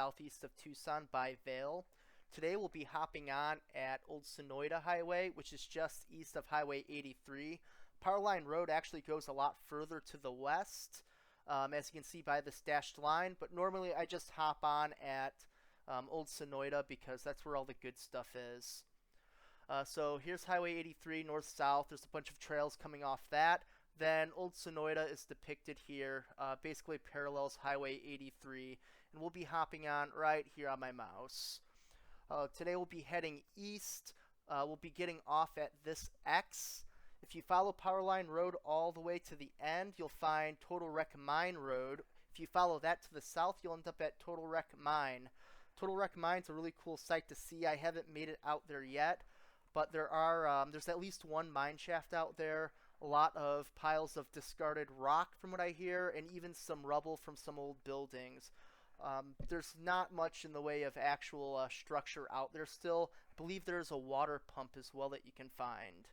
southeast of Tucson by Vail. Today we'll be hopping on at Old Sonoyta Highway, which is just east of Highway 83. Powerline Road actually goes a lot further to the west, as you can see by this dashed line, but normally I just hop on at Old Sonoyta because that's where all the good stuff is. So here's Highway 83 north-south. There's a bunch of trails coming off that. Then Old Sonoyta is depicted here, basically parallels Highway 83, and we'll be hopping on right here on my mouse. Today we'll be heading east. We'll be getting off at this X. If you follow Powerline Road all the way to the end, you'll find Total Wreck Mine Road. If you follow that to the south, you'll end up at Total Wreck Mine. Total Wreck Mine's a really cool sight to see. I haven't made it out there yet, but there's at least one mine shaft out there. A lot of piles of discarded rock from what I hear, and even some rubble from some old buildings. There's not much in the way of actual structure out there still. I believe there's a water pump as well that you can find.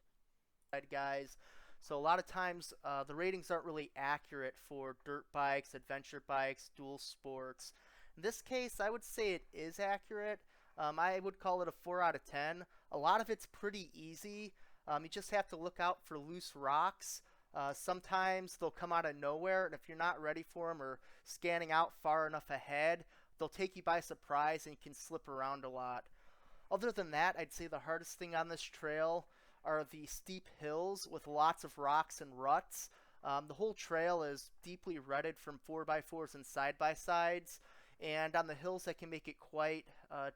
Right, guys, so a lot of times the ratings aren't really accurate for dirt bikes, adventure bikes, dual sports. In this case, I would say it is accurate. I would call it a 4 out of 10. A lot of it's pretty easy. You just have to look out for loose rocks. Sometimes they'll come out of nowhere, and if you're not ready for them or scanning out far enough ahead, they'll take you by surprise and you can slip around a lot. Other than that, I'd say the hardest thing on this trail are the steep hills with lots of rocks and ruts. The whole trail is deeply rutted from 4x4s and side-by-sides, and on the hills that can make it quite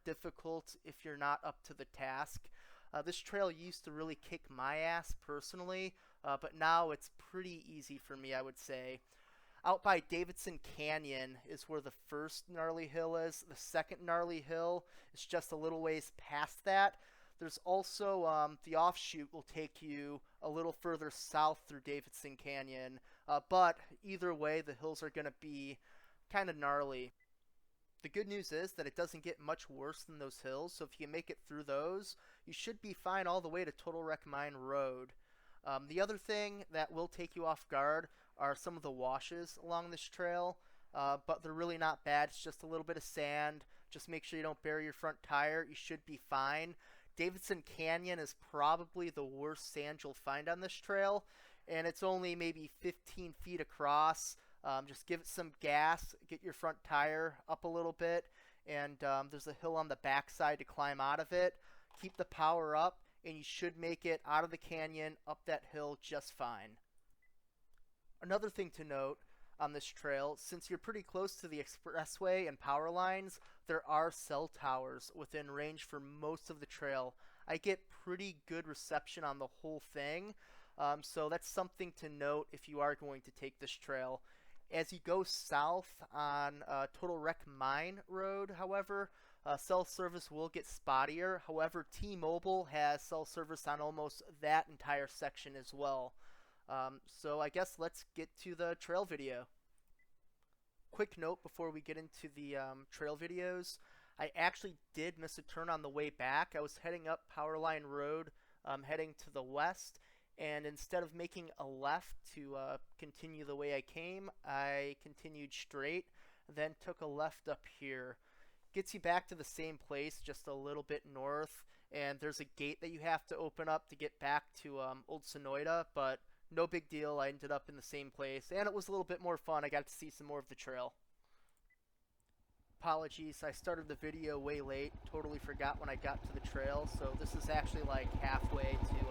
difficult if you're not up to the task. This trail used to really kick my ass personally, but now it's pretty easy for me, I would say. Out by Davidson Canyon is where the first gnarly hill is. The second gnarly hill is just a little ways past that. There's also the offshoot will take you a little further south through Davidson Canyon, but either way the hills are going to be kind of gnarly. The good news is that it doesn't get much worse than those hills, so if you can make it through those, you should be fine all the way to Total Wreck Mine Road. The other thing that will take you off guard are some of the washes along this trail, but they're really not bad. It's just a little bit of sand. Just make sure you don't bury your front tire. You should be fine. Davidson Canyon is probably the worst sand you'll find on this trail, and it's only maybe 15 feet across. Just give it some gas, get your front tire up a little bit, and there's a hill on the backside to climb out of it. Keep the power up, and you should make it out of the canyon, up that hill just fine. Another thing to note on this trail, since you're pretty close to the expressway and power lines, there are cell towers within range for most of the trail. I get pretty good reception on the whole thing, so that's something to note if you are going to take this trail. As you go south on Total Wreck Mine Road, however, cell service will get spottier. However, T-Mobile has cell service on almost that entire section as well. So I guess let's get to the trail video. Quick note before we get into the trail videos. I actually did miss a turn on the way back. I was heading up Powerline Road, heading to the west. And instead of making a left to continue the way I came, I continued straight, then took a left up here. Gets you back to the same place, just a little bit north, and there's a gate that you have to open up to get back to Old Sonoyta, but no big deal. I ended up in the same place, and it was a little bit more fun. I got to see some more of the trail. Apologies, I started the video way late. Totally forgot when I got to the trail, so this is actually like halfway to